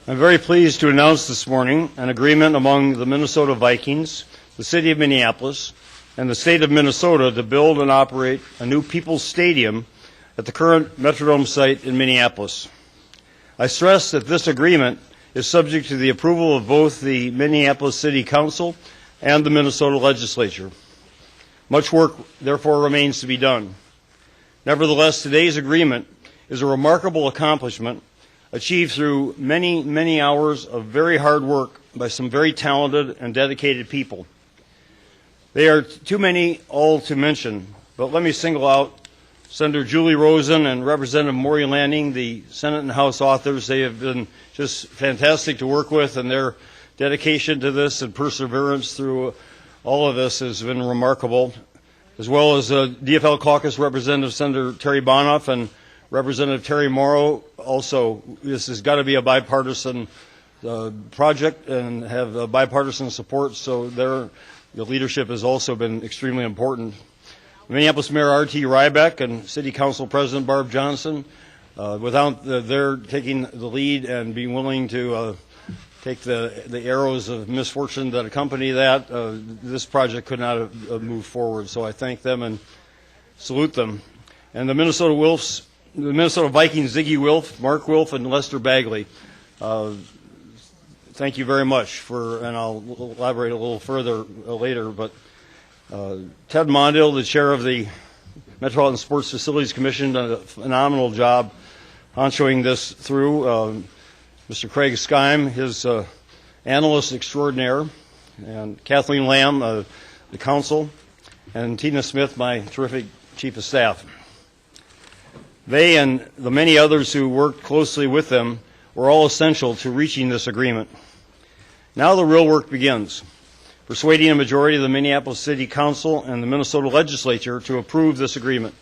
I'm very pleased to announce this morning an agreement among the Minnesota Vikings, the City of Minneapolis, and the State of Minnesota to build and operate a new People's Stadium at the current Metrodome site in Minneapolis. I stress that this agreement is subject to the approval of both the Minneapolis City Council and the Minnesota Legislature. Much work, therefore, remains to be done. Nevertheless, today's agreement is a remarkable accomplishment achieved through many, many hours of very hard work by some very talented and dedicated people. They are too many all to mention, but let me single out Senator Julie Rosen and Representative Maury Lanning, the Senate and House authors. They have been just fantastic to work with, and their dedication to this and perseverance through all of this has been remarkable, as well as DFL Caucus Representative Senator Terry Bonoff and Representative Terry Morrow. Also, this has got to be a bipartisan project and have bipartisan support, so their leadership has also been extremely important. Minneapolis Mayor R.T. Ryback and City Council President Barb Johnson, without their taking the lead and being willing to take the arrows of misfortune that accompany that, this project could not have moved forward. So I thank them and salute them. And the Minnesota Vikings, Ziggy Wilf, Mark Wilf, and Lester Bagley, thank you very much for, and I'll elaborate a little further later, but Ted Mondale, the chair of the Metropolitan Sports Facilities Commission, done a phenomenal job honchoing this through. Mr. Craig Skeim, his analyst extraordinaire, and Kathleen Lamb, the council, and Tina Smith, my terrific chief of staff. They and the many others who worked closely with them were all essential to reaching this agreement. Now the real work begins, persuading a majority of the Minneapolis City Council and the Minnesota Legislature to approve this agreement.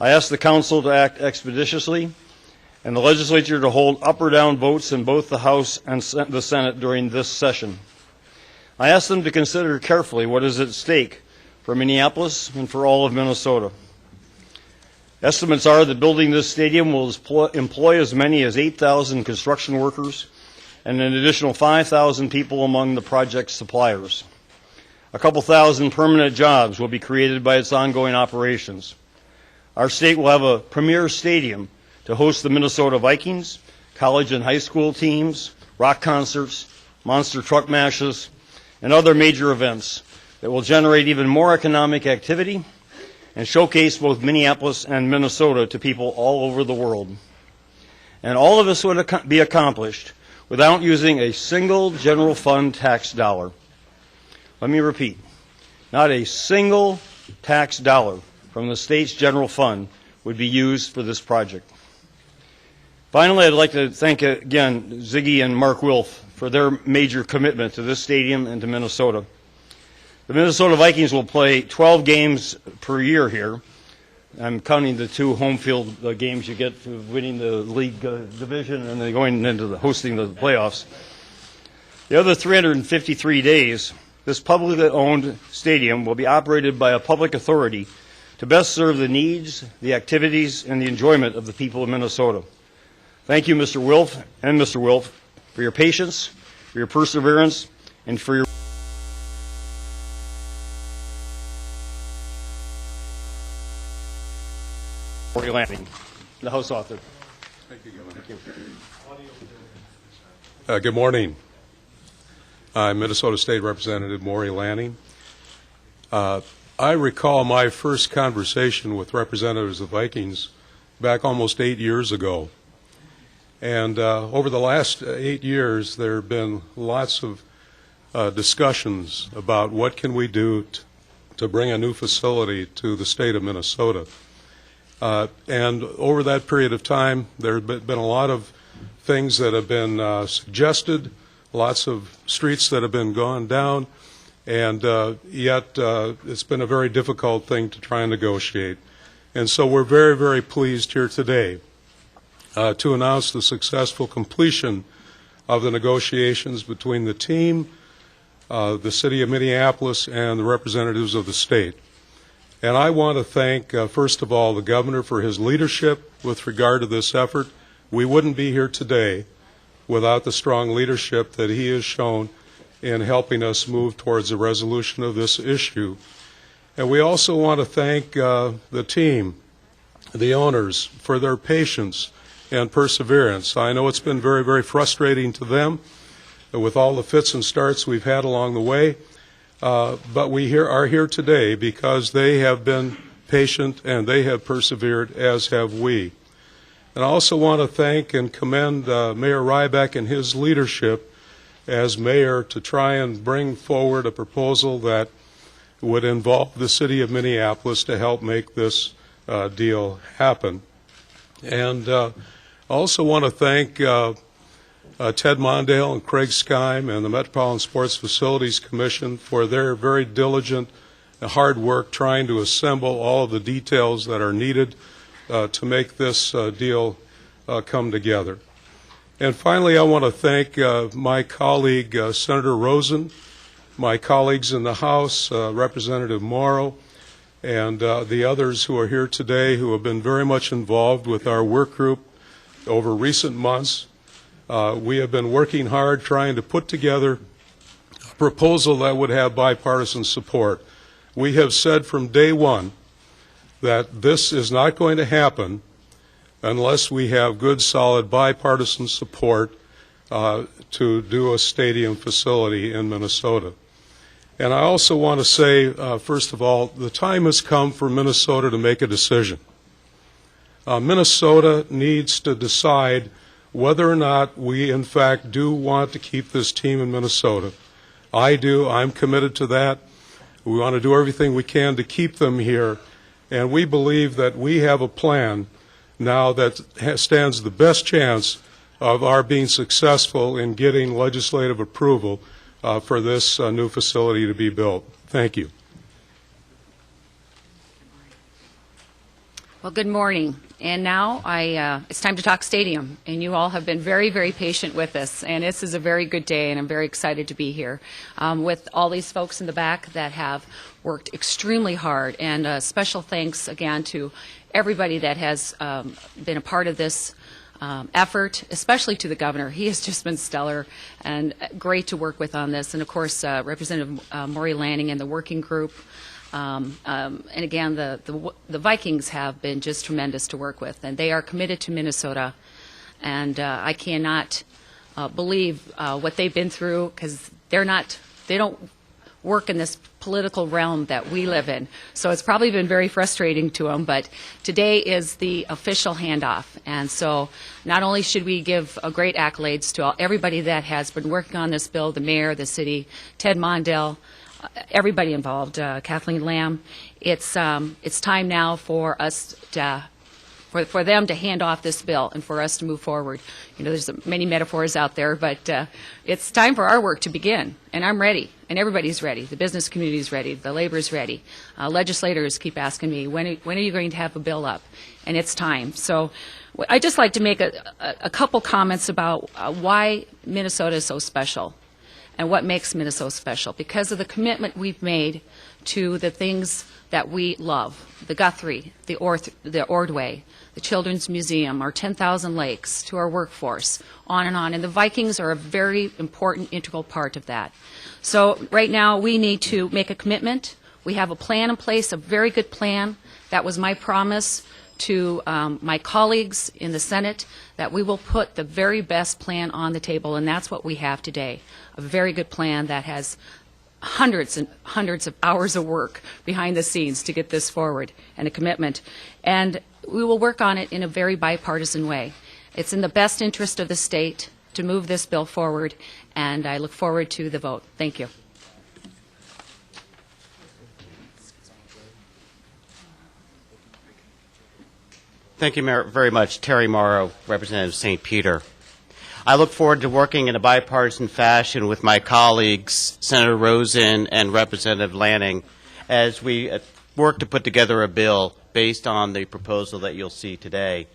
I ask the Council to act expeditiously and the Legislature to hold up or down votes in both the House and the Senate during this session. I ask them to consider carefully what is at stake for Minneapolis and for all of Minnesota. Estimates are that building this stadium will employ as many as 8,000 construction workers and an additional 5,000 people among the project's suppliers. A couple thousand permanent jobs will be created by its ongoing operations. Our state will have a premier stadium to host the Minnesota Vikings, college and high school teams, rock concerts, monster truck mashes, and other major events that will generate even more economic activity and showcase both Minneapolis and Minnesota to people all over the world. And all of this would be accomplished without using a single general fund tax dollar. Let me repeat, not a single tax dollar from the state's general fund would be used for this project. Finally, I'd like to thank again Ziggy and Mark Wilf for their major commitment to this stadium and to Minnesota. The Minnesota Vikings will play 12 games per year here. I'm counting the 2 home field games you get for winning the league division and then going into hosting the playoffs. The other 353 days, this publicly owned stadium will be operated by a public authority to best serve the needs, the activities, and the enjoyment of the people of Minnesota. Thank you, Mr. Wilf and Mr. Wilf, for your patience, for your perseverance, and for your Maury Lanning, the House author. Thank you, Governor. Thank you. Good morning. I'm Minnesota State Representative Maury Lanning. I recall my first conversation with representatives of the Vikings back almost 8 years ago. And over the last 8 years, there have been lots of discussions about what can we do to bring a new facility to the state of Minnesota. And over that period of time, there have been a lot of things that have been suggested, lots of streets that have been gone down, and yet it's been a very difficult thing to try and negotiate. And so we're very, very pleased here today to announce the successful completion of the negotiations between the team, the City of Minneapolis, and the representatives of the state. And I want to thank, first of all, the governor for his leadership with regard to this effort. We wouldn't be here today without the strong leadership that he has shown in helping us move towards a resolution of this issue. And we also want to thank the team, the owners, for their patience and perseverance. I know it's been very, very frustrating to them with all the fits and starts we've had along the way, but we are here today because they have been patient and they have persevered, as have we. And I also want to thank and commend Mayor Ryback and his leadership as mayor to try and bring forward a proposal that would involve the city of Minneapolis to help make this deal happen. And I also want to thank Ted Mondale and Craig Skyme and the Metropolitan Sports Facilities Commission for their very diligent and hard work trying to assemble all of the details that are needed to make this deal come together. And finally, I want to thank my colleague, Senator Rosen, my colleagues in the House, Representative Morrow, and the others who are here today who have been very much involved with our work group over recent months. We have been working hard trying to put together a proposal that would have bipartisan support. We have said from day one that this is not going to happen unless we have good, solid bipartisan support to do a stadium facility in Minnesota. And I also want to say, first of all, the time has come for Minnesota to make a decision. Minnesota needs to decide whether or not we, in fact, do want to keep this team in Minnesota. I do. I'm committed to that. We want to do everything we can to keep them here. And we believe that we have a plan now that stands the best chance of our being successful in getting legislative approval for this new facility to be built. Thank you. Well, good morning. And now it's time to talk stadium. And you all have been very, very patient with us. And this is a very good day, and I'm very excited to be here with all these folks in the back that have worked extremely hard. And special thanks again to everybody that has been a part of this effort, especially to the governor. He has just been stellar and great to work with on this. And of course, Representative Maury Lanning and the working group. And again, the Vikings have been just tremendous to work with, and they are committed to Minnesota. And I cannot believe what they've been through, because they don't work in this political realm that we live in. So it's probably been very frustrating to them, but today is the official handoff. And so not only should we give great accolades to everybody that has been working on this bill, the mayor, the city, Ted Mondale, everybody involved, Kathleen Lamb. It's time now for us to, for them to hand off this bill and for us to move forward. You know, there's many metaphors out there, but it's time for our work to begin. And I'm ready, and everybody's ready. The business community is ready. The labor is ready. Legislators keep asking me, when are you going to have a bill up? And it's time. So I'd just like to make a couple comments about why Minnesota is so special. And what makes Minnesota special, because of the commitment we've made to the things that we love, the Guthrie, the Ordway, the Children's Museum, our 10,000 lakes, to our workforce, on. And the Vikings are a very important, integral part of that. So right now we need to make a commitment. We have a plan in place, a very good plan. That was my promise to my colleagues in the Senate, that we will put the very best plan on the table, and that's what we have today. A very good plan that has hundreds and hundreds of hours of work behind the scenes to get this forward, and a commitment. And we will work on it in a very bipartisan way. It's in the best interest of the state to move this bill forward, and I look forward to the vote. Thank you. Thank you very much. Terry Morrow, Representative St. Peter. I look forward to working in a bipartisan fashion with my colleagues, Senator Rosen and Representative Lanning, as we work to put together a bill based on the proposal that you'll see today.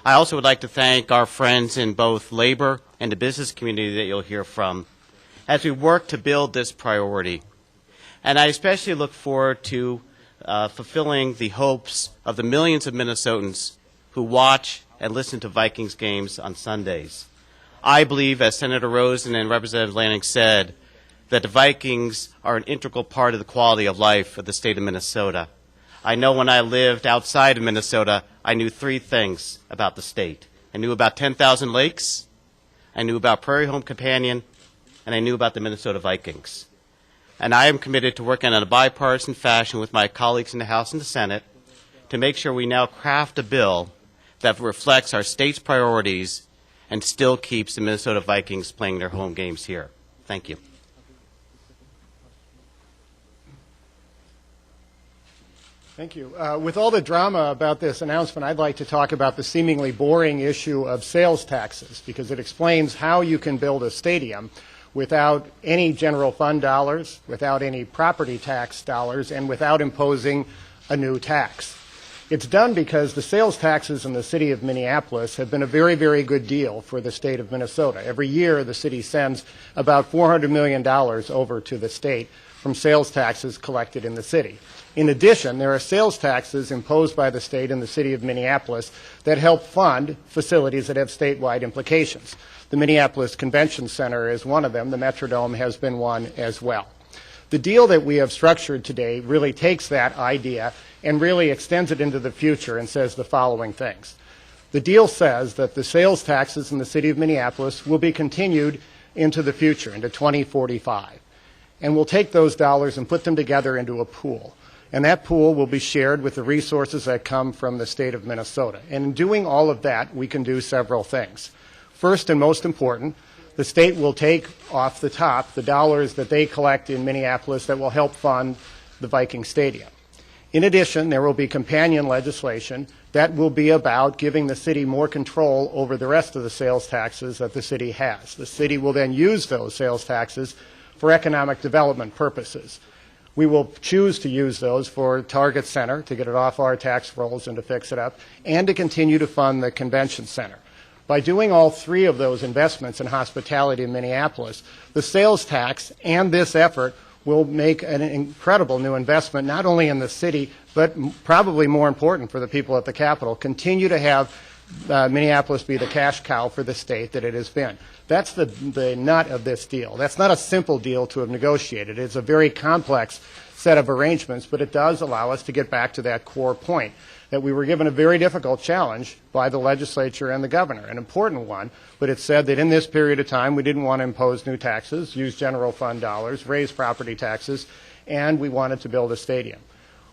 I also would like to thank our friends in both labor and the business community that you'll hear from as we work to build this priority. And I especially look forward to fulfilling the hopes of the millions of Minnesotans who watch and listen to Vikings games on Sundays. I believe, as Senator Rosen and Representative Lanning said, that the Vikings are an integral part of the quality of life of the state of Minnesota. I know when I lived outside of Minnesota, I knew three things about the state. I knew about 10,000 lakes, I knew about Prairie Home Companion, and I knew about the Minnesota Vikings. And I am committed to working in a bipartisan fashion with my colleagues in the House and the Senate to make sure we now craft a bill that reflects our state's priorities and still keeps the Minnesota Vikings playing their home games here. Thank you. Thank you. With all the drama about this announcement, I'd like to talk about the seemingly boring issue of sales taxes, because it explains how you can build a stadium without any general fund dollars, without any property tax dollars, and without imposing a new tax. It's done because the sales taxes in the city of Minneapolis have been a very, very good deal for the state of Minnesota. Every year, the city sends about $400 million over to the state from sales taxes collected in the city. In addition, there are sales taxes imposed by the state in the city of Minneapolis that help fund facilities that have statewide implications. The Minneapolis Convention Center is one of them. The Metrodome has been one as well. The deal that we have structured today really takes that idea and really extends it into the future and says the following things. The deal says that the sales taxes in the city of Minneapolis will be continued into the future, into 2045. And we'll take those dollars and put them together into a pool. And that pool will be shared with the resources that come from the state of Minnesota. And in doing all of that, we can do several things. First and most important, the state will take off the top the dollars that they collect in Minneapolis that will help fund the Viking Stadium. In addition, there will be companion legislation that will be about giving the city more control over the rest of the sales taxes that the city has. The city will then use those sales taxes for economic development purposes. We will choose to use those for Target Center, to get it off our tax rolls and to fix it up, and to continue to fund the convention center. By doing all three of those investments in hospitality in Minneapolis, the sales tax and this effort will make an incredible new investment, not only in the city, but probably more important for the people at the Capitol, continue to have Minneapolis be the cash cow for the state that it has been. That's the nut of this deal. That's not a simple deal to have negotiated. It's a very complex set of arrangements, but it does allow us to get back to that core point, that we were given a very difficult challenge by the legislature and the governor, an important one, but it said that in this period of time we didn't want to impose new taxes, use general fund dollars, raise property taxes, and we wanted to build a stadium.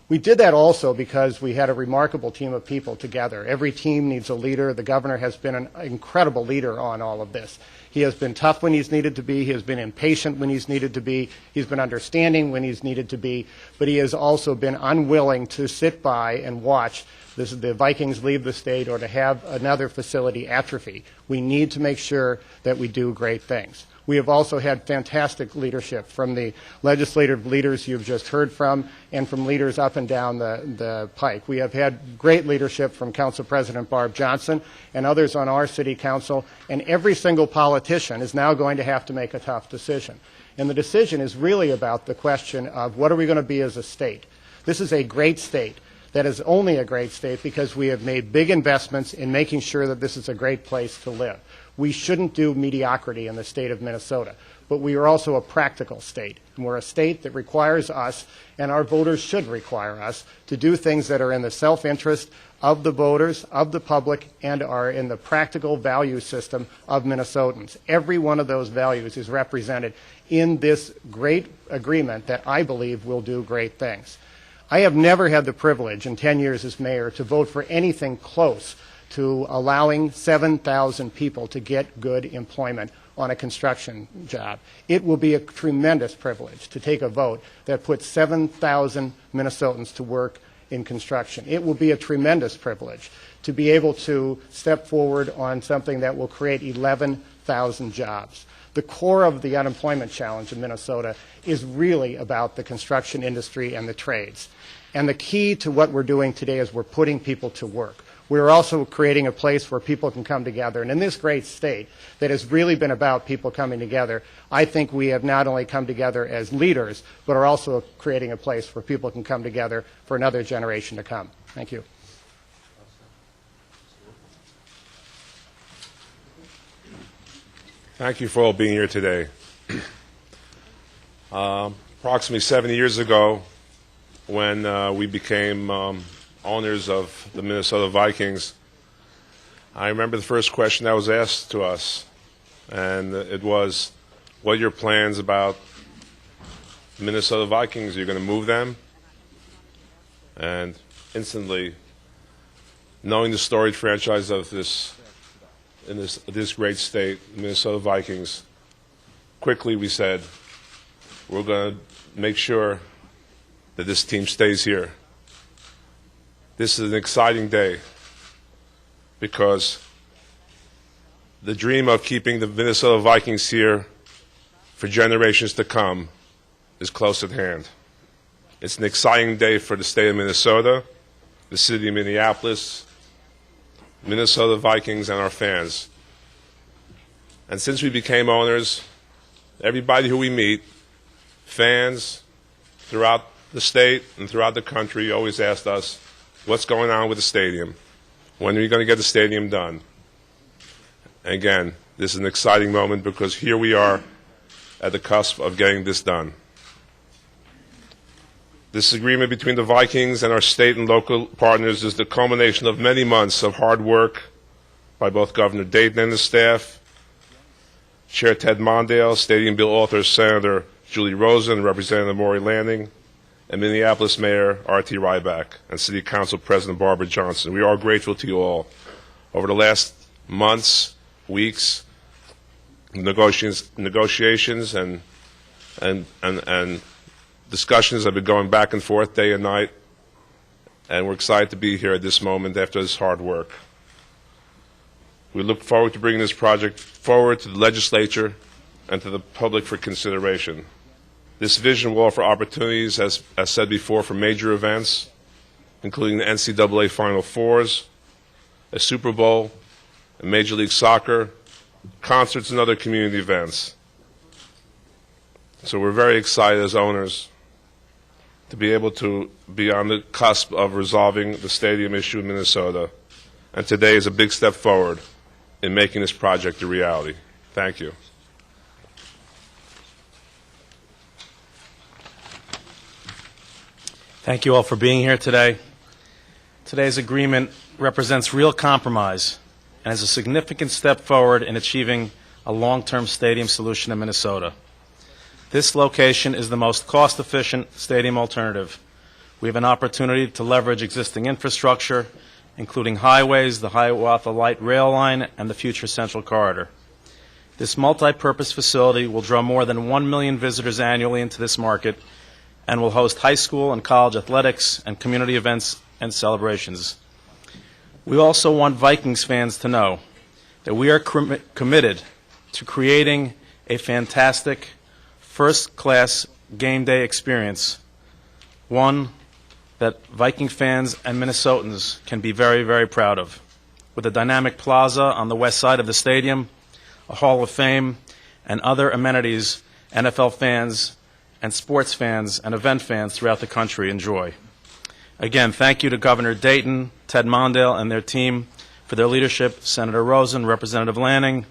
We did that also because we had a remarkable team of people together. Every team needs a leader. The governor has been an incredible leader on all of this. He has been tough when he's needed to be. He has been impatient when he's needed to be. He's been understanding when he's needed to be. But he has also been unwilling to sit by and watch the Vikings leave the state or to have another facility atrophy. We need to make sure that we do great things. We have also had fantastic leadership from the legislative leaders you've just heard from and from leaders up and down the pike. We have had great leadership from Council President Barb Johnson and others on our city council, and every single politician is now going to have to make a tough decision. And the decision is really about the question of what are we going to be as a state. This is a great state. That is only a great state because we have made big investments in making sure that this is a great place to live. We shouldn't do mediocrity in the state of Minnesota, but we are also a practical state. And we're a state that requires us, and our voters should require us, to do things that are in the self-interest of the voters, of the public, and are in the practical value system of Minnesotans. Every one of those values is represented in this great agreement that I believe will do great things. I have never had the privilege in 10 years as mayor to vote for anything close to allowing 7,000 people to get good employment on a construction job. It will be a tremendous privilege to take a vote that puts 7,000 Minnesotans to work in construction. It will be a tremendous privilege to be able to step forward on something that will create 11,000 jobs. The core of the unemployment challenge in Minnesota is really about the construction industry and the trades. And the key to what we're doing today is we're putting people to work. We're also creating a place where people can come together. And in this great state that has really been about people coming together, I think we have not only come together as leaders, but are also creating a place where people can come together for another generation to come. Thank you. Thank you for all being here today. Approximately 7 years ago, when we became owners of the Minnesota Vikings, I remember the first question that was asked to us, and it was, what are your plans about the Minnesota Vikings? Are you going to move them? And instantly, knowing the storied franchise of this great state, the Minnesota Vikings, quickly we said, we're going to make sure that this team stays here. This is an exciting day because the dream of keeping the Minnesota Vikings here for generations to come is close at hand. It's an exciting day for the state of Minnesota, the city of Minneapolis, Minnesota Vikings, and our fans. And since we became owners, everybody who we meet, fans throughout the state and throughout the country, always asked us, what's going on with the stadium? When are you going to get the stadium done? And again, this is an exciting moment because here we are at the cusp of getting this done. This agreement between the Vikings and our state and local partners is the culmination of many months of hard work by both Governor Dayton and his staff, Chair Ted Mondale, Stadium Bill author Senator Julie Rosen, Representative Maury Lanning, and Minneapolis Mayor R.T. Ryback, and City Council President Barbara Johnson. We are grateful to you all. Over the last months, weeks, negotiations and discussions have been going back and forth day and night, and we're excited to be here at this moment after this hard work. We look forward to bringing this project forward to the legislature and to the public for consideration. This vision will offer opportunities, as said before, for major events, including the NCAA Final Fours, a Super Bowl, a Major League Soccer, concerts, and other community events. So we're very excited as owners to be able to be on the cusp of resolving the stadium issue in Minnesota. And today is a big step forward in making this project a reality. Thank you. Thank you all for being here today. Today's agreement represents real compromise and is a significant step forward in achieving a long-term stadium solution in Minnesota. This location is the most cost-efficient stadium alternative. We have an opportunity to leverage existing infrastructure, including highways, the Hiawatha Light Rail Line, and the future Central Corridor. This multi-purpose facility will draw more than 1 million visitors annually into this market and will host high school and college athletics and community events and celebrations. We also want Vikings fans to know that we are committed to creating a fantastic first-class game day experience, one that Viking fans and Minnesotans can be very, very proud of. With a dynamic plaza on the west side of the stadium, a Hall of Fame, and other amenities NFL fans and sports fans and event fans throughout the country enjoy. Again, thank you to Governor Dayton, Ted Mondale, and their team for their leadership, Senator Rosen, Representative Lanning,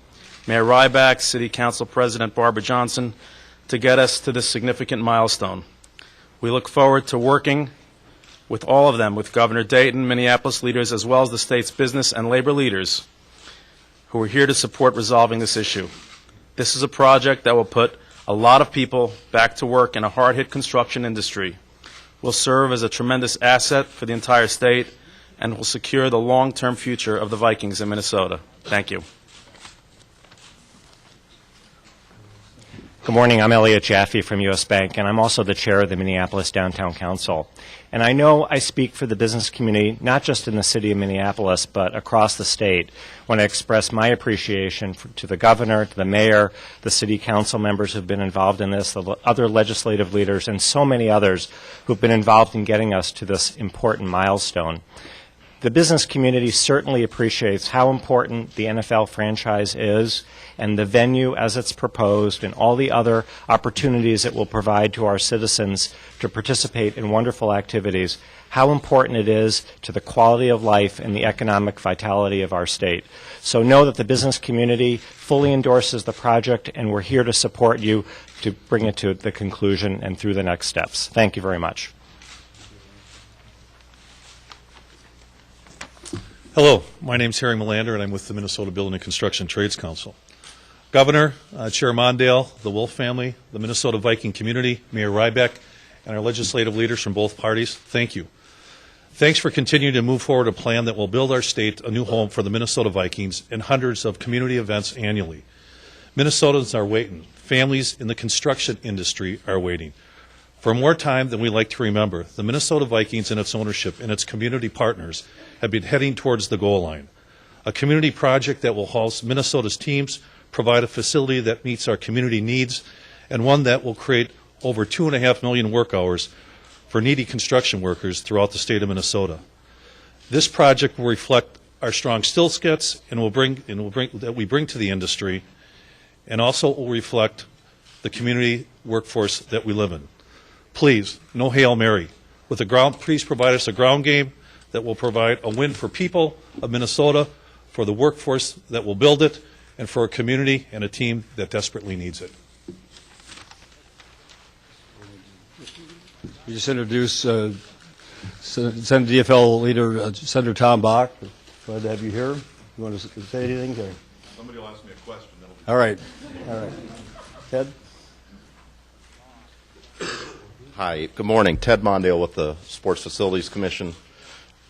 Mayor Ryback, City Council President Barbara Johnson, to get us to this significant milestone. We look forward to working with all of them, with Governor Dayton, Minneapolis leaders, as well as the state's business and labor leaders who are here to support resolving this issue. This is a project that will put a lot of people back to work in a hard-hit construction industry, will serve as a tremendous asset for the entire state, and will secure the long-term future of the Vikings in Minnesota. Thank you. Good morning. I'm Elliot Jaffe from U.S. Bank, and I'm also the chair of the Minneapolis Downtown Council. And I know I speak for the business community, not just in the city of Minneapolis, but across the state, when I express my appreciation to the governor, to the mayor, the city council members who've been involved in this, the other legislative leaders, and so many others who've been involved in getting us to this important milestone. The business community certainly appreciates how important the NFL franchise is and the venue as it's proposed and all the other opportunities it will provide to our citizens to participate in wonderful activities, how important it is to the quality of life and the economic vitality of our state. So know that the business community fully endorses the project, and we're here to support you to bring it to the conclusion and through the next steps. Thank you very much. Hello, my name is Harry Melander, and I'm with the Minnesota Building and Construction Trades Council. Governor, Chair Mondale, the Wolf family, the Minnesota Viking community, Mayor Rybeck, and our legislative leaders from both parties, thank you. Thanks for continuing to move forward a plan that will build our state a new home for the Minnesota Vikings and hundreds of community events annually. Minnesotans are waiting. Families in the construction industry are waiting. For more time than we like to remember, the Minnesota Vikings and its ownership and its community partners have been heading towards the goal line. A community project that will house Minnesota's teams, provide a facility that meets our community needs, and one that will create over 2.5 million work hours for needy construction workers throughout the state of Minnesota. This project will reflect our strong skill sets and that we bring to the industry, and also will reflect the community workforce that we live in. Please, no Hail Mary. Please provide us a ground game that will provide a win for people of Minnesota, for the workforce that will build it, and for a community and a team that desperately needs it. You just introduced Senate DFL leader, Senator Tom Bach. Glad to have you here. You want to say anything? Or? Somebody will ask me a question. All right. All right. Ted? Hi, good morning. Ted Mondale with the Sports Facilities Commission.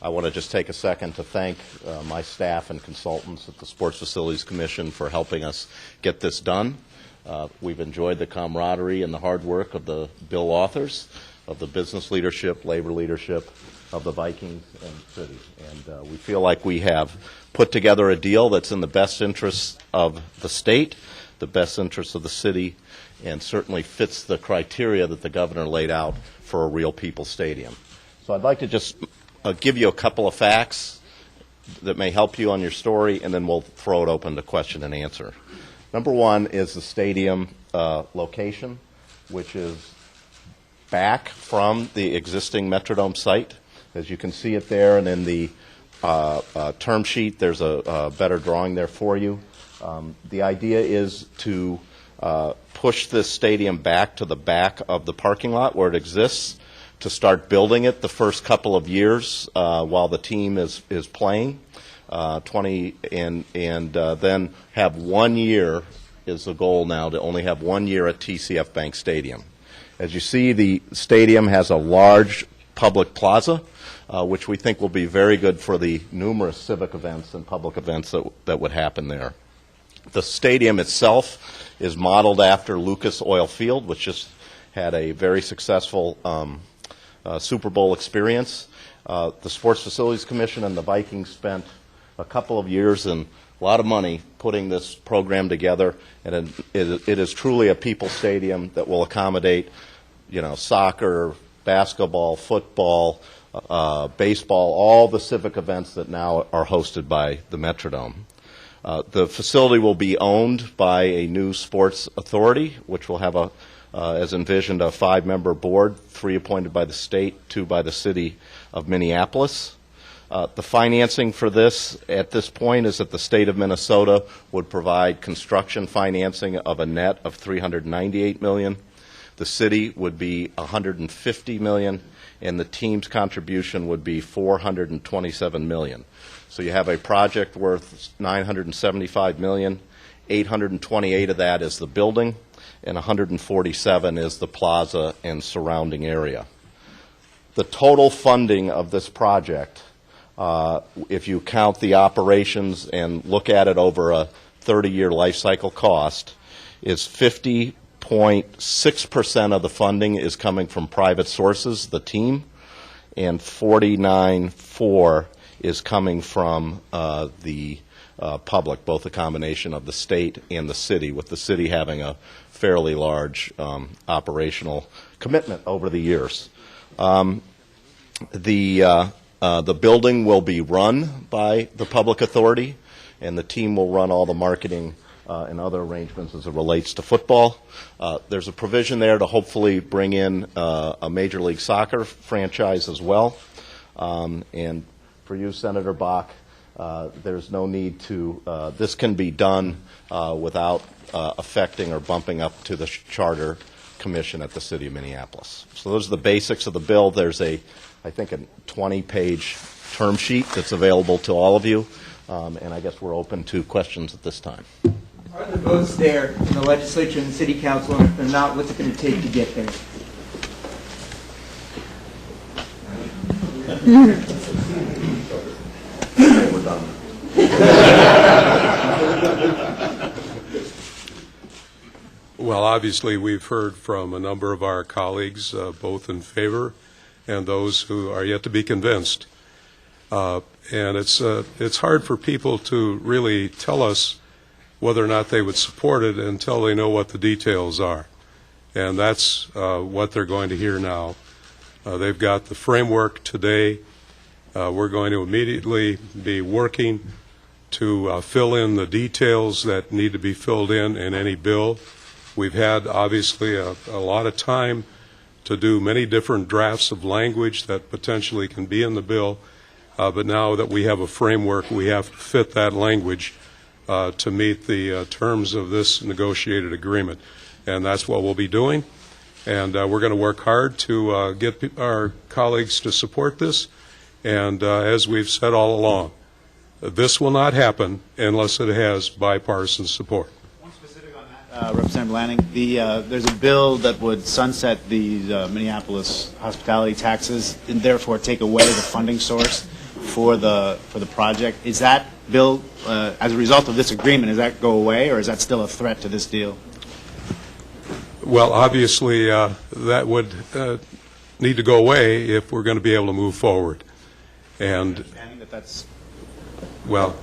I want to just take a second to thank my staff and consultants at the Sports Facilities Commission for helping us get this done. We've enjoyed the camaraderie and the hard work of the bill authors, of the business leadership, labor leadership of the Vikings and city. And we feel like we have put together a deal that's in the best interests of the state, the best interests of the city, and certainly fits the criteria that the governor laid out for a real people stadium. So I'd like to just give you a couple of facts that may help you on your story, and then we'll throw it open to question and answer. Number one is the stadium location, which is back from the existing Metrodome site. As you can see it there, and in the term sheet, there's a better drawing there for you. The idea is to push this stadium back to the back of the parking lot where it exists, to start building it the first couple of years while the team is playing, then have 1 year is the goal now, to only have 1 year at TCF Bank Stadium. As you see, the stadium has a large public plaza, which we think will be very good for the numerous civic events and public events that would happen there. The stadium itself is modeled after Lucas Oil Field, which just had a very successful Super Bowl experience. The Sports Facilities Commission and the Vikings spent a couple of years and a lot of money putting this program together, and it is truly a people stadium that will accommodate, soccer, basketball, football, baseball, all the civic events that now are hosted by the Metrodome. The facility will be owned by a new sports authority, which will have as envisioned, a 5-member board, 3 appointed by the state, 2 by the city of Minneapolis. The financing for this at this point is that the state of Minnesota would provide construction financing of a net of $398 million. The city would be $150 million, and the team's contribution would be $427 million. So you have a project worth $975 million. $828 of that is the building, and $147 is the plaza and surrounding area. The total funding of this project, if you count the operations and look at it over a 30-year life cycle cost, is 50.6% of the funding is coming from private sources, the team, and 49.4% is coming from the public, both a combination of the state and the city, with the city having a fairly large operational commitment over the years. The The building will be run by the public authority, and the team will run all the marketing and other arrangements as it relates to football. There's a provision there to hopefully bring in a Major League Soccer franchise as well. And for you, Senator Bach, there's no need to, this can be done without affecting or bumping up to the Charter Commission at the City of Minneapolis. So those are the basics of the bill. There's I think, a 20-page term sheet that's available to all of you, and I guess we're open to questions at this time. Are the votes there in the legislature and the city council, and if they're not, what's it going to take to get there? We're done. Well, obviously, we've heard from a number of our colleagues, both in favor and those who are yet to be convinced. And it's hard for people to really tell us whether or not they would support it until they know what the details are. And that's what they're going to hear now. They've got the framework today. We're going to immediately be working to fill in the details that need to be filled in any bill. We've had, obviously, a lot of time to do many different drafts of language that potentially can be in the bill, but now that we have a framework, we have to fit that language to meet the terms of this negotiated agreement. And that's what we'll be doing. And we're going to work hard to get our colleagues to support this. And as we've said all along, this will not happen unless it has bipartisan support. One specific on that, Representative Lanning, there's a bill that would sunset the Minneapolis hospitality taxes and therefore take away the funding source for the project. Is that bill, as a result of this agreement, does that go away, or is that still a threat to this deal? Well, obviously, that would need to go away if we're going to be able to move forward. And well,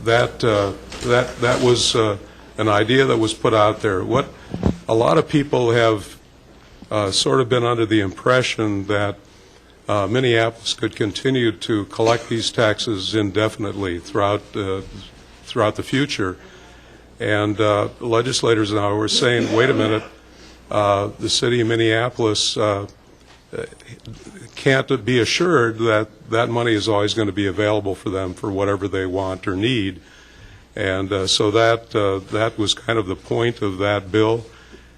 that was an idea that was put out there. What a lot of people have sort of been under the impression that Minneapolis could continue to collect these taxes indefinitely throughout the future, and legislators now were saying, wait a minute, the city of Minneapolis can't be assured that that money is always going to be available for them for whatever they want or need. And so that was kind of the point of that bill.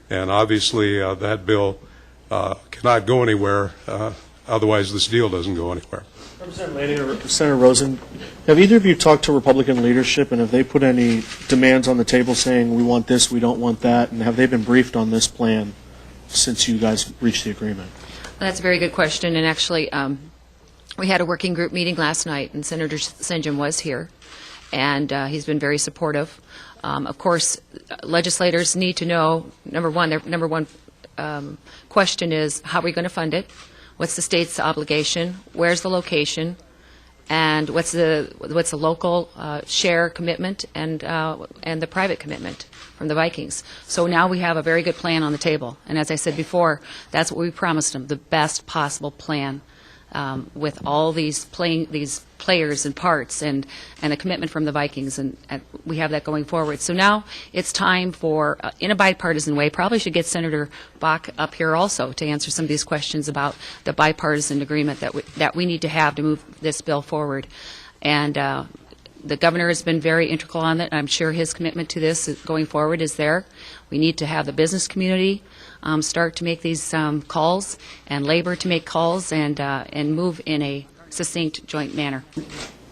And obviously that bill cannot go anywhere, otherwise this deal doesn't go anywhere. Representative Lanning or Senator Rosen, have either of you talked to Republican leadership, and have they put any demands on the table saying we want this, we don't want that, and have they been briefed on this plan since you guys reached the agreement? That's a very good question, and actually we had a working group meeting last night, and Senator St. John was here, and he's been very supportive. Of course, legislators need to know, number one, their number one question is, how are we going to fund it? What's the state's obligation? Where's the location? And what's the local share commitment and the private commitment from the Vikings? So now we have a very good plan on the table. And as I said before, that's what we promised them, the best possible plan with all these players and parts and a commitment from the Vikings, and we have that going forward. So now it's time for, in a bipartisan way, probably should get Senator Bach up here also to answer some of these questions about the bipartisan agreement that we need to have to move this bill forward. And the governor has been very integral on that. I'm sure his commitment to this going forward is there. We need to have the business community start to make these calls, and labor to make calls, and move in a succinct joint manner.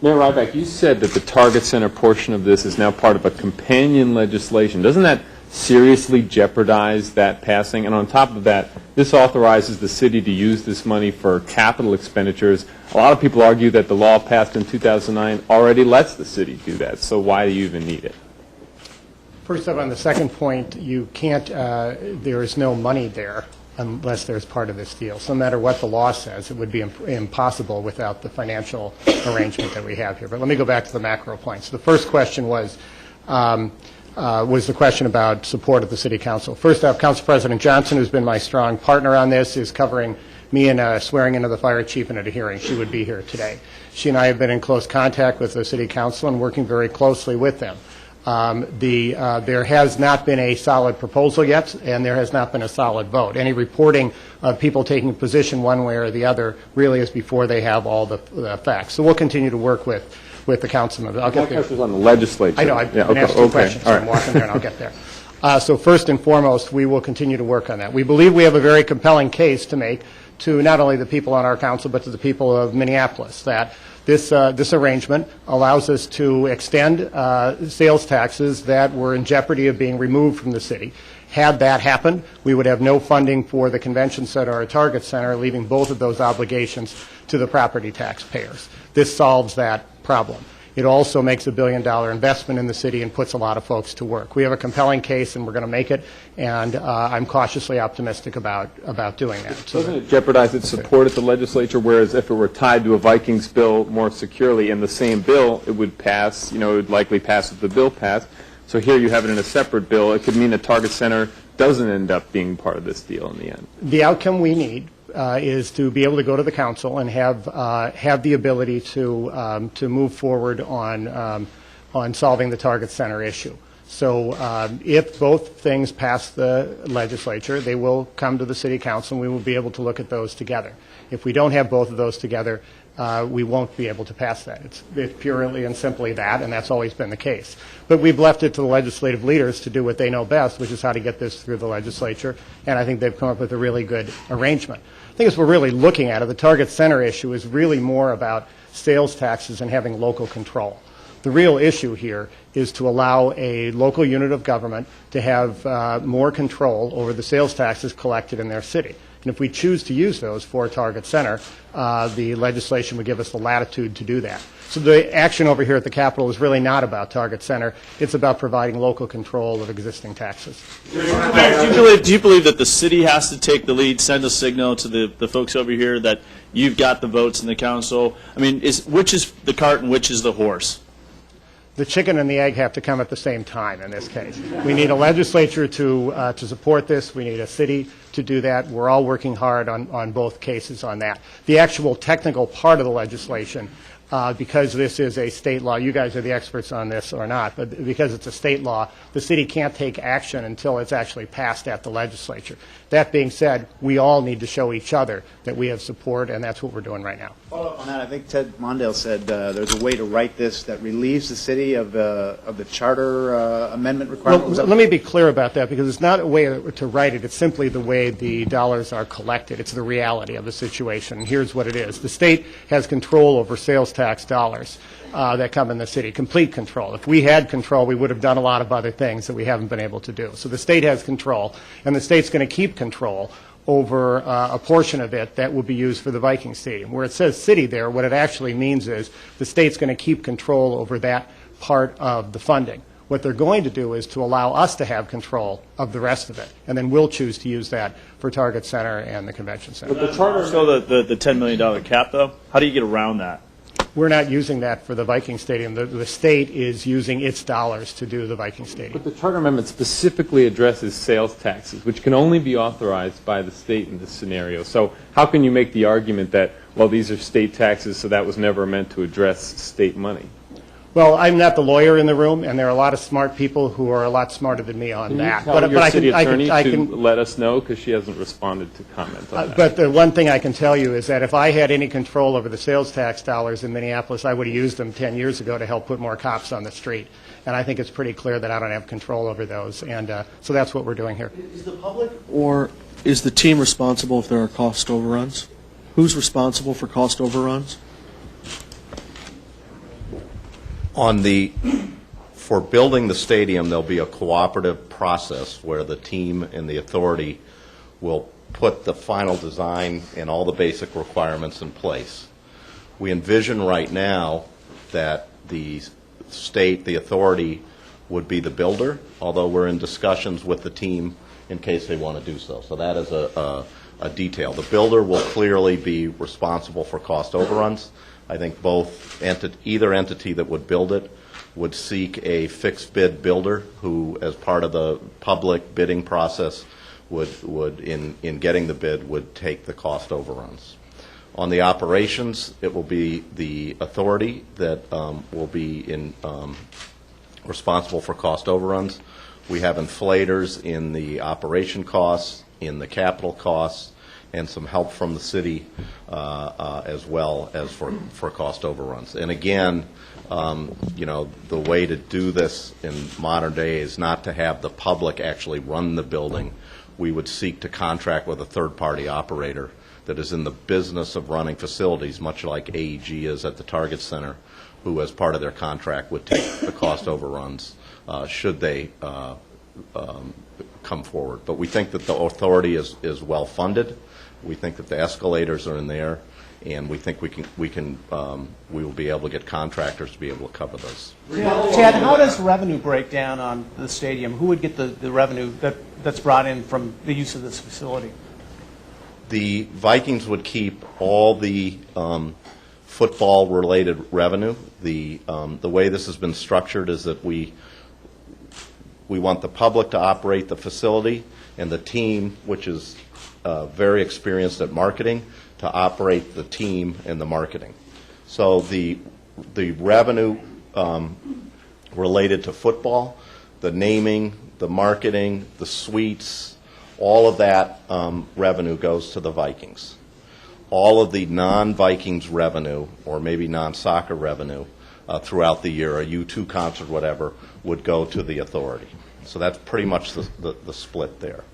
Mayor Ryback, you said that the Target Center portion of this is now part of a companion legislation. Doesn't that seriously jeopardize that passing? And on top of that, this authorizes the city to use this money for capital expenditures. A lot of people argue that the law passed in 2009 already lets the city do that. So why do you even need it? First up, on the second point, you can't, there is no money there unless there's part of this deal. So no matter what the law says, it would be impossible without the financial arrangement that we have here. But let me go back to the macro points. The first question was the question about support of the City Council. First up, Council President Johnson, who's been my strong partner on this, is covering me and swearing into the fire chief and at a hearing. She would be here today. She and I have been in close contact with the city council and working very closely with them. There has not been a solid proposal yet, and there has not been a solid vote. Any reporting of people taking a position one way or the other really is before they have all the facts. So we'll continue to work with the councilman. I'll get there. My question's on the legislature. I know. I've been asked two questions, so I'm walking there, and I'll get there. So first and foremost, we will continue to work on that. We believe we have a very compelling case to make to not only the people on our council, but to the people of Minneapolis, that this arrangement allows us to extend sales taxes that were in jeopardy of being removed from the city. Had that happened, we would have no funding for the convention center or Target Center, leaving both of those obligations to the property taxpayers. This solves that problem. It also makes a $1 billion investment in the city and puts a lot of folks to work. We have a compelling case, and we're going to make it, and I'm cautiously optimistic about doing that. So doesn't it jeopardize its support at the legislature, whereas if it were tied to a Vikings bill more securely in the same bill, it would pass, it would likely pass if the bill passed. So here you have it in a separate bill. It could mean a Target Center doesn't end up being part of this deal in the end. The outcome we need is to be able to go to the council and have the ability to move forward on solving the Target Center issue. So if both things pass the legislature, they will come to the city council, and we will be able to look at those together. If we don't have both of those together, we won't be able to pass that. It's purely and simply that, and that's always been the case. But we've left it to the legislative leaders to do what they know best, which is how to get this through the legislature, and I think they've come up with a really good arrangement. I think as we're really looking at it, the Target Center issue is really more about sales taxes and having local control. The real issue here is to allow a local unit of government to have more control over the sales taxes collected in their city. And if we choose to use those for Target Center, the legislation would give us the latitude to do that. So the action over here at the Capitol is really not about Target Center. It's about providing local control of existing taxes. Do you believe that the city has to take the lead, send a signal to the folks over here that you've got the votes in the council? I mean, which is the cart and which is the horse? The chicken and the egg have to come at the same time in this case. We need a legislature to support this. We need a city to do that. We're all working hard on both cases on that. The actual technical part of the legislation, because this is a state law, you guys are the experts on this or not, but because it's a state law, the city can't take action until it's actually passed at the legislature. That being said, we all need to show each other that we have support, and that's what we're doing right now. Follow up on that, I think Ted Mondale said there's a way to write this that relieves the city of the charter amendment requirement. Well, let me be clear about that, because it's not a way to write it. It's simply the way the dollars are collected. It's the reality of the situation. And here's what it is. The state has control over sales tax dollars that come in the city, complete control. If we had control, we would have done a lot of other things that we haven't been able to do. So the state has control, and the state's going to keep control over a portion of it that will be used for the Viking Stadium. Where it says city there, what it actually means is the state's going to keep control over that part of the funding. What they're going to do is to allow us to have control of the rest of it, and then we'll choose to use that for Target Center and the Convention Center. But the charter still the $10 million cap, though? How do you get around that? We're not using that for the Viking Stadium. The state is using its dollars to do the Viking Stadium. But the charter amendment specifically addresses sales taxes, which can only be authorized by the state in this scenario. So how can you make the argument that, well, these are state taxes, so that was never meant to address state money? Well, I'm not the lawyer in the room, and there are a lot of smart people who are a lot smarter than me on that. Can you tell your city attorney to let us know, because she hasn't responded to comment on that? But the one thing I can tell you is that if I had any control over the sales tax dollars in Minneapolis, I would have used them 10 years ago to help put more cops on the street. And I think it's pretty clear that I don't have control over those. And so that's what we're doing here. Is the public or is the team responsible if there are cost overruns? Who's responsible for cost overruns? For building the stadium, there'll be a cooperative process where the team and the authority will put the final design and all the basic requirements in place. We envision right now that the state, the authority, would be the builder, although we're in discussions with the team in case they want to do so. So that is a detail. The builder will clearly be responsible for cost overruns. I think either entity that would build it would seek a fixed bid builder who, as part of the public bidding process, would in getting the bid, would take the cost overruns. On the operations, it will be the authority that will be responsible for cost overruns. We have inflators in the operation costs, in the capital costs, and some help from the city as well as for cost overruns. And again, the way to do this in modern day is not to have the public actually run the building. We would seek to contract with a third-party operator that is in the business of running facilities, much like AEG is at the Target Center, who, as part of their contract, would take the cost overruns should they come forward. But we think that the authority is well funded. We think that the escalators are in there, and we think we will be able to get contractors to be able to cover those. Chad, how does revenue break down on the stadium? Who would get the revenue that's brought in from the use of this facility? The Vikings would keep all the football-related revenue. The way this has been structured is that we want the public to operate the facility, and the team, which is very experienced at marketing, to operate the team and the marketing. So the revenue related to football, the naming, the marketing, the suites, all of that revenue goes to the Vikings. All of the non-Vikings revenue, or maybe non-soccer revenue, throughout the year, a U2 concert, whatever, would go to the authority. So that's pretty much the split there.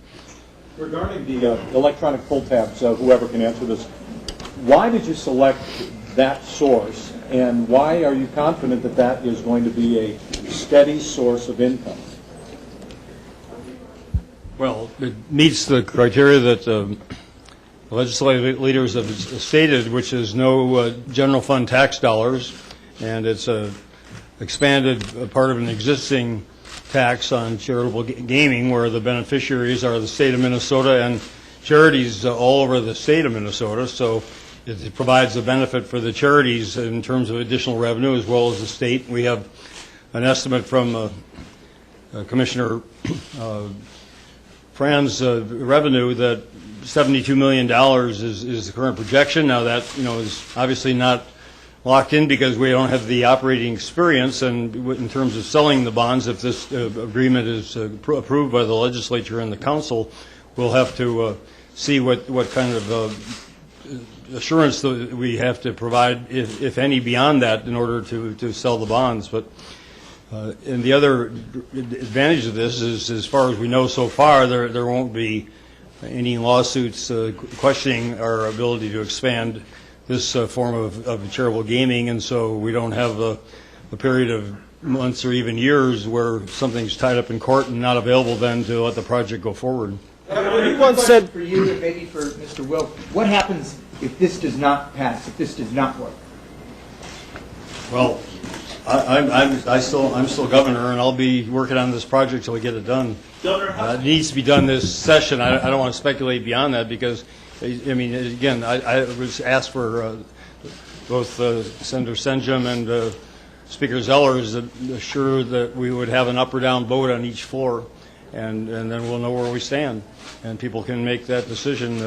Regarding the electronic pull tabs, whoever can answer this, why did you select that source, and why are you confident that that is going to be a steady source of income? Well, it meets the criteria that the legislative leaders have stated, which is no general fund tax dollars, and it's a expanded part of an existing tax on charitable gaming, where the beneficiaries are the state of Minnesota and charities all over the state of Minnesota. So it provides a benefit for the charities in terms of additional revenue as well as the state. We have an estimate from Commissioner Fran's revenue that $72 million is the current projection. Now that is obviously not locked in because we don't have the operating experience, and in terms of selling the bonds, if this agreement is approved by the legislature and the council, we'll have to see what kind of assurance that we have to provide, if any, beyond that in order to sell the bonds. But and the other advantage of this is, as far as we know so far, there won't be any lawsuits questioning our ability to expand this form of charitable gaming, and so we don't have a period of months or even years where something's tied up in court and not available then to let the project go forward. You once said for you and maybe for Mr. Wilk, what happens if this does not pass, if this does not work? Well, I'm still governor, and I'll be working on this project till we get it done. Governor, it needs to be done this session. I don't want to speculate beyond that because, I mean, again, I was asked for both Senator Senjum and Speaker Zellers to assure that we would have an up or down vote on each floor, and then we'll know where we stand, and people can make that decision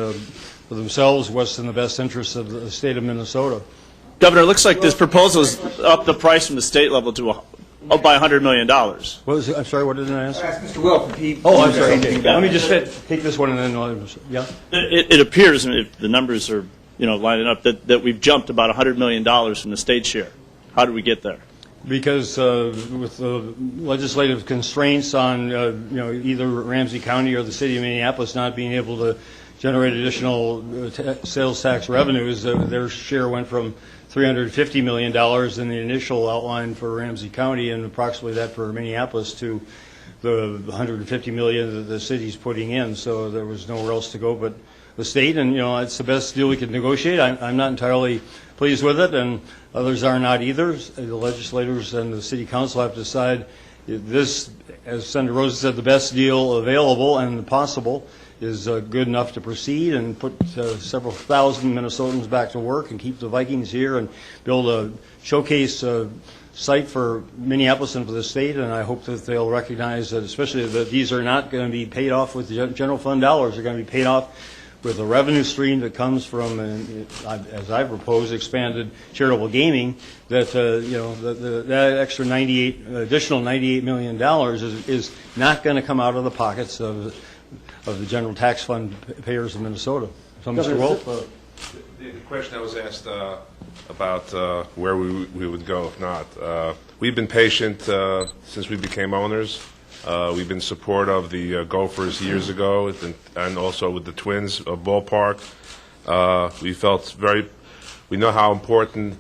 for themselves, what's in the best interest of the state of Minnesota. Governor, it looks like this proposal is up the price from the state level to up by $100 million. What was it? I'm sorry, what did I ask? Mr. Wilk. I'm sorry. Let me just take this one and then yeah. It appears, if the numbers are lining up, that we've jumped about $100 million from the state share. How did we get there? Because with the legislative constraints on either Ramsey County or the city of Minneapolis not being able to generate additional sales tax revenues, their share went from $350 million in the initial outline for Ramsey County and approximately that for Minneapolis to the $150 million that the city's putting in. So there was nowhere else to go but the state, and it's the best deal we could negotiate. I'm not entirely pleased with it, and others are not either. The legislators and the city council have to decide if this, as Senator Rosen said, the best deal available and possible is good enough to proceed and put several thousand Minnesotans back to work and keep the Vikings here and build a showcase sight for Minneapolis and for the state, and I hope that they'll recognize that, especially that these are not going to be paid off with general fund dollars. They're going to be paid off with a revenue stream that comes from, as I propose, expanded charitable gaming. That that extra additional $98 million is not going to come out of the pockets of the general tax fund payers of Minnesota. So, Mr. Wolf. The question I was asked about where we would go if not. We've been patient since we became owners. We've been support of the Gophers years ago, and also with the Twins ballpark. We know how important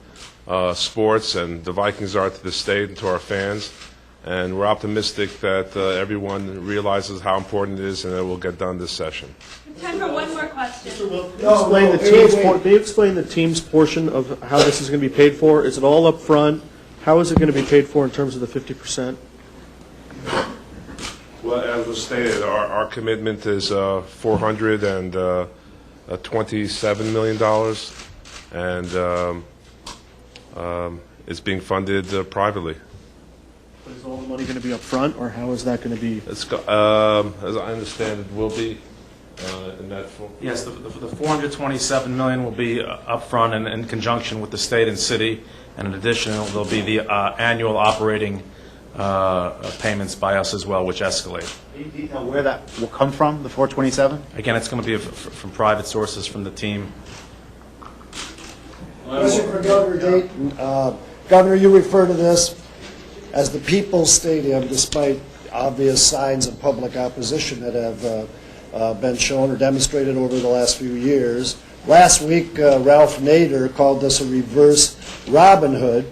sports and the Vikings are to the state and to our fans, and we're optimistic that everyone realizes how important it is and that it will get done this session. Time for one more question. Can you explain the team's portion of how this is going to be paid for? Is it all up front? How is it going to be paid for in terms of the 50%? Well, as was stated, our commitment is $427 million, and it's being funded privately. But is all the money going to be up front, or how is that going to be? As I understand, it will be in that form. Yes, the $427 million will be upfront and in conjunction with the state and city, and in addition, there'll be the annual operating payments by us as well, which escalate. Do you know where that will come from, the 427? Again, it's going to be from private sources from the team. Question for Governor Dayton. Governor, you refer to this as the People's Stadium, despite obvious signs of public opposition that have been shown or demonstrated over the last few years. Last week, Ralph Nader called this a reverse Robin Hood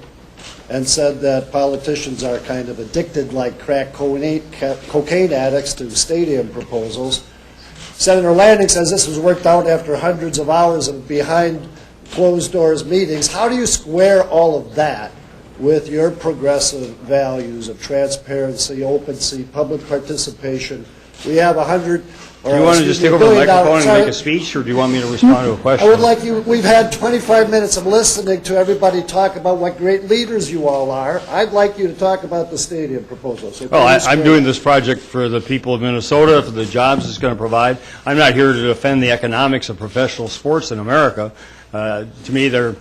and said that politicians are kind of addicted like crack cocaine addicts to stadium proposals. Senator Lanning says this was worked out after hundreds of hours of behind closed doors meetings. How do you square all of that with your progressive values of transparency, openness, public participation? We have 100. Do you want to just take over the microphone and make a speech, or do you want me to respond to a question? I would like you. We've had 25 minutes of listening to everybody talk about what great leaders you all are. I'd like you to talk about the stadium proposal. So I'm doing this project for the people of Minnesota, for the jobs it's going to provide. I'm not here to defend the economics of professional sports in America. To me, they're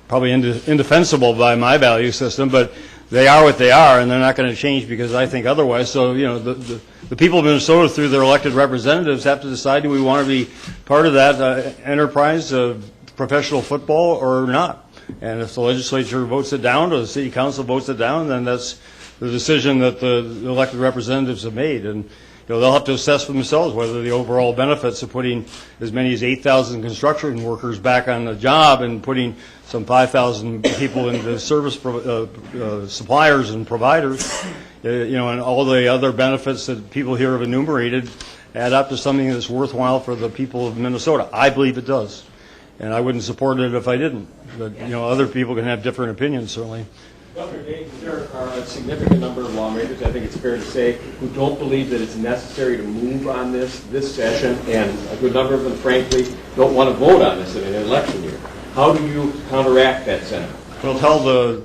probably indefensible by my value system, but they are what they are, and they're not going to change because I think otherwise. So, the people of Minnesota, through their elected representatives, have to decide, do we want to be part of that enterprise of professional football or not? And if the legislature votes it down or the city council votes it down, then that's the decision that the elected representatives have made. And they'll have to assess for themselves whether the overall benefits of putting as many as 8,000 construction workers back on the job and putting some 5,000 people into service suppliers and providers, and all the other benefits that people here have enumerated add up to something that's worthwhile for the people of Minnesota. I believe it does, and I wouldn't support it if I didn't. But other people can have different opinions, certainly. Governor Dayton, there are a significant number of lawmakers, I think it's fair to say, who don't believe that it's necessary to move on this session, and a good number of them, frankly, don't want to vote on this in an election year. How do you counteract that sentiment? Well, tell the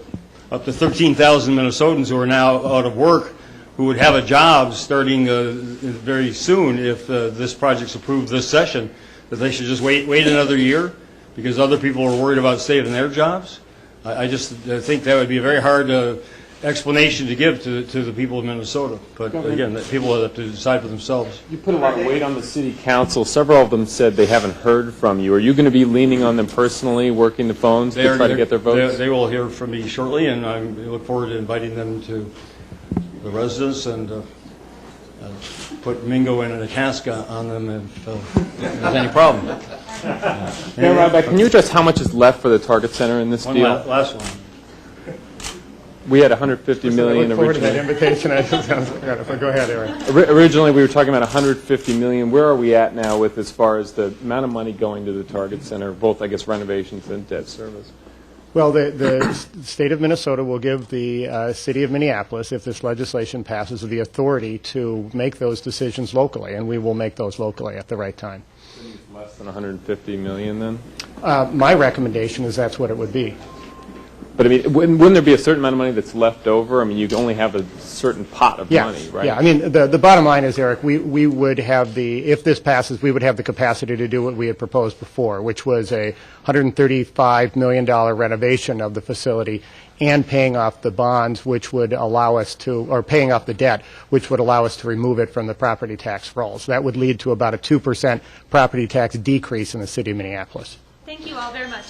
up to 13,000 Minnesotans who are now out of work, who would have a job starting very soon if this project's approved this session, that they should just wait another year because other people are worried about saving their jobs. I think that would be a very hard explanation to give to the people of Minnesota. But again, people have to decide for themselves. You put a lot of weight on the city council. Several of them said they haven't heard from you. Are you going to be leaning on them personally, working the phones to try to get their votes? They will hear from me shortly, and I look forward to inviting them to the residence and put Mingo in a casca on them if there's any problem. Mayor Ryback, can you address how much is left for the Target Center in this deal? Last one. We had $150 million I look forward to that originally. invitation. Go ahead, Eric. Originally, we were talking about $150 million. Where are we at now with as far as the amount of money going to the Target Center, both, I guess, renovations and debt service? Well, the state of Minnesota will give the city of Minneapolis, if this legislation passes, the authority to make those decisions locally, and we will make those locally at the right time. Less than $150 million, then? My recommendation is that's what it would be. But I mean, wouldn't there be a certain amount of money that's left over? I mean, you only have a certain pot of money, right? Yeah, I mean, the bottom line is, Eric, we would have if this passes, we would have the capacity to do what we had proposed before, which was a $135 million renovation of the facility and paying off the bonds, which would allow us to, or paying off the debt, which would allow us to remove it from the property tax rolls. That would lead to about a 2% property tax decrease in the city of Minneapolis. Thank you all very much.